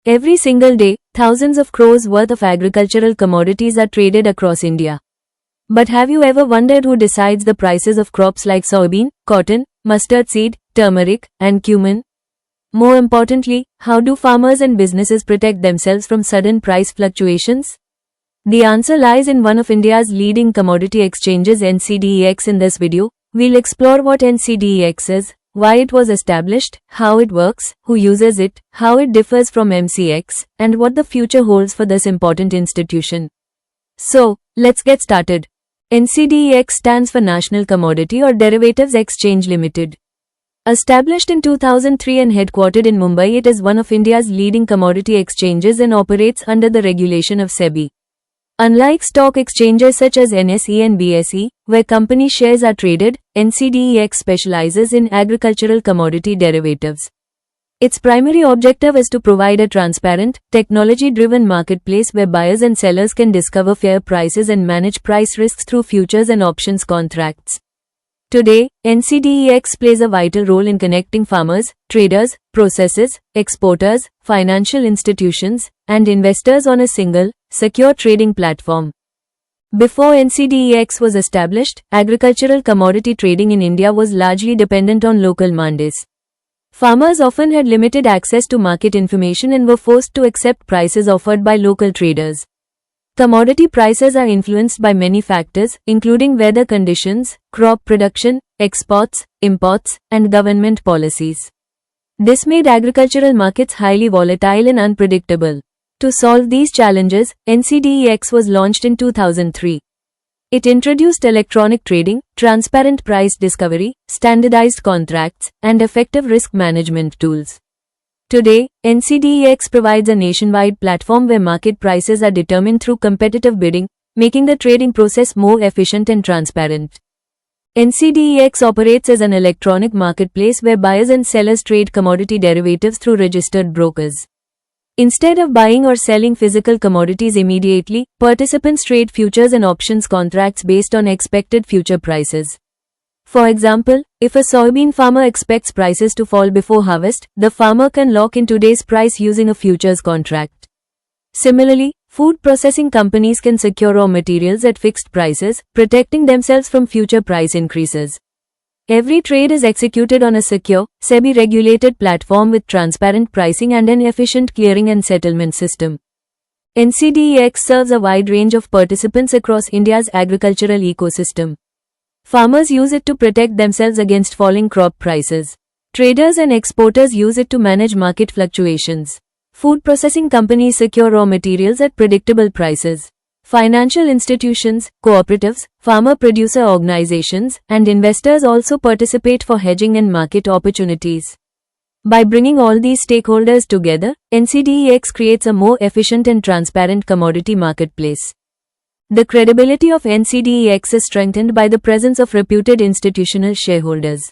Every single day, thousands of crores worth of agricultural commodities are traded across India. But have you ever wondered who decides the prices of crops like soybean, cotton, mustard seed, turmeric, and cumin? More importantly, how do farmers and businesses protect themselves from sudden price fluctuations? The answer lies in one of India's leading commodity exchanges, NCDEX. In this video, we'll explore what NCDEX is, why it was established, how it works, who uses it, how it differs from MCX, and what the future holds for this important institution. So, let's get started. NCDEX stands for National Commodity or Derivatives Exchange Limited. Established in 2003 and headquartered in Mumbai, it is one of India's leading commodity exchanges and operates under the regulation of SEBI. Unlike stock exchanges such as NSE and BSE, where company shares are traded, NCDEX specializes in agricultural commodity derivatives. Its primary objective is to provide a transparent, technology-driven marketplace where buyers and sellers can discover fair prices and manage price risks through futures and options contracts. Today, NCDEX plays a vital role in connecting farmers, traders, processors, exporters, financial institutions, and investors on a single, secure trading platform. Before NCDEX was established, agricultural commodity trading in India was largely dependent on local mandis. Farmers often had limited access to market information and were forced to accept prices offered by local traders. Commodity prices are influenced by many factors, including weather conditions, crop production, exports, imports, and government policies. This made agricultural markets highly volatile and unpredictable. To solve these challenges, NCDEX was launched in 2003. It introduced electronic trading, transparent price discovery, standardized contracts, and effective risk management tools. Today, NCDEX provides a nationwide platform where market prices are determined through competitive bidding, making the trading process more efficient and transparent. NCDEX operates as an electronic marketplace where buyers and sellers trade commodity derivatives through registered brokers. Instead of buying or selling physical commodities immediately, participants trade futures and options contracts based on expected future prices. For example, if a soybean farmer expects prices to fall before harvest, the farmer can lock in today's price using a futures contract. Similarly, food processing companies can secure raw materials at fixed prices, protecting themselves from future price increases. Every trade is executed on a secure, SEBI-regulated platform with transparent pricing and an efficient clearing and settlement system. NCDEX serves a wide range of participants across India's agricultural ecosystem. Farmers use it to protect themselves against falling crop prices. Traders and exporters use it to manage market fluctuations. Food processing companies secure raw materials at predictable prices. Financial institutions, cooperatives, farmer-producer organizations, and investors also participate for hedging and market opportunities. By bringing all these stakeholders together, NCDEX creates a more efficient and transparent commodity marketplace. The credibility of NCDEX is strengthened by the presence of reputed institutional shareholders.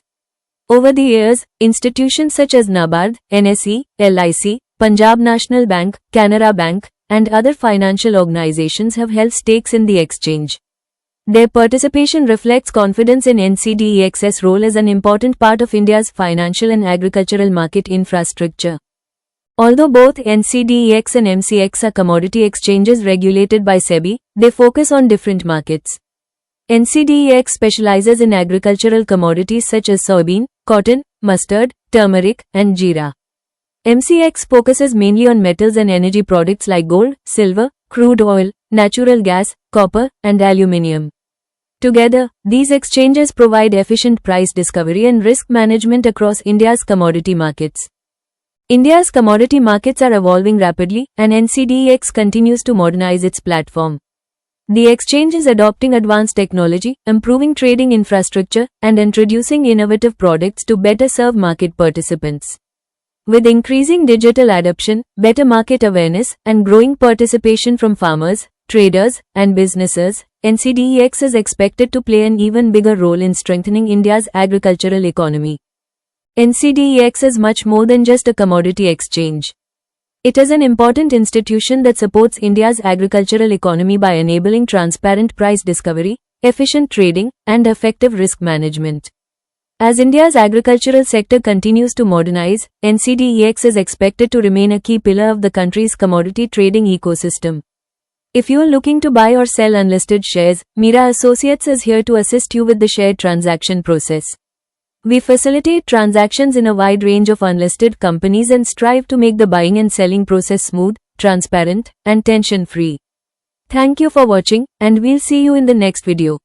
Over the years, institutions such as NABARD, NSE, LIC, Punjab National Bank, Canara Bank, and other financial organizations have held stakes in the exchange. Their participation reflects confidence in NCDEX's role as an important part of India's financial and agricultural market infrastructure. Although both NCDEX and MCX are commodity exchanges regulated by SEBI, they focus on different markets. NCDEX specializes in agricultural commodities such as soybean, cotton, mustard, turmeric, and jeera. MCX focuses mainly on metals and energy products like gold, silver, crude oil, natural gas, copper, and aluminium. Together, these exchanges provide efficient price discovery and risk management across India's commodity markets. India's commodity markets are evolving rapidly, and NCDEX continues to modernize its platform. The exchange is adopting advanced technology, improving trading infrastructure, and introducing innovative products to better serve market participants. With increasing digital adoption, better market awareness, and growing participation from farmers, traders, and businesses, NCDEX is expected to play an even bigger role in strengthening India's agricultural economy. NCDEX is much more than just a commodity exchange. It is an important institution that supports India's agricultural economy by enabling transparent price discovery, efficient trading, and effective risk management. As India's agricultural sector continues to modernize, NCDEX is expected to remain a key pillar of the country's commodity trading ecosystem. If you are looking to buy or sell unlisted shares, Mira Associates is here to assist you with the share transaction process. We facilitate transactions in a wide range of unlisted companies and strive to make the buying and selling process smooth, transparent, and tension-free. Thank you for watching, and we'll see you in the next video.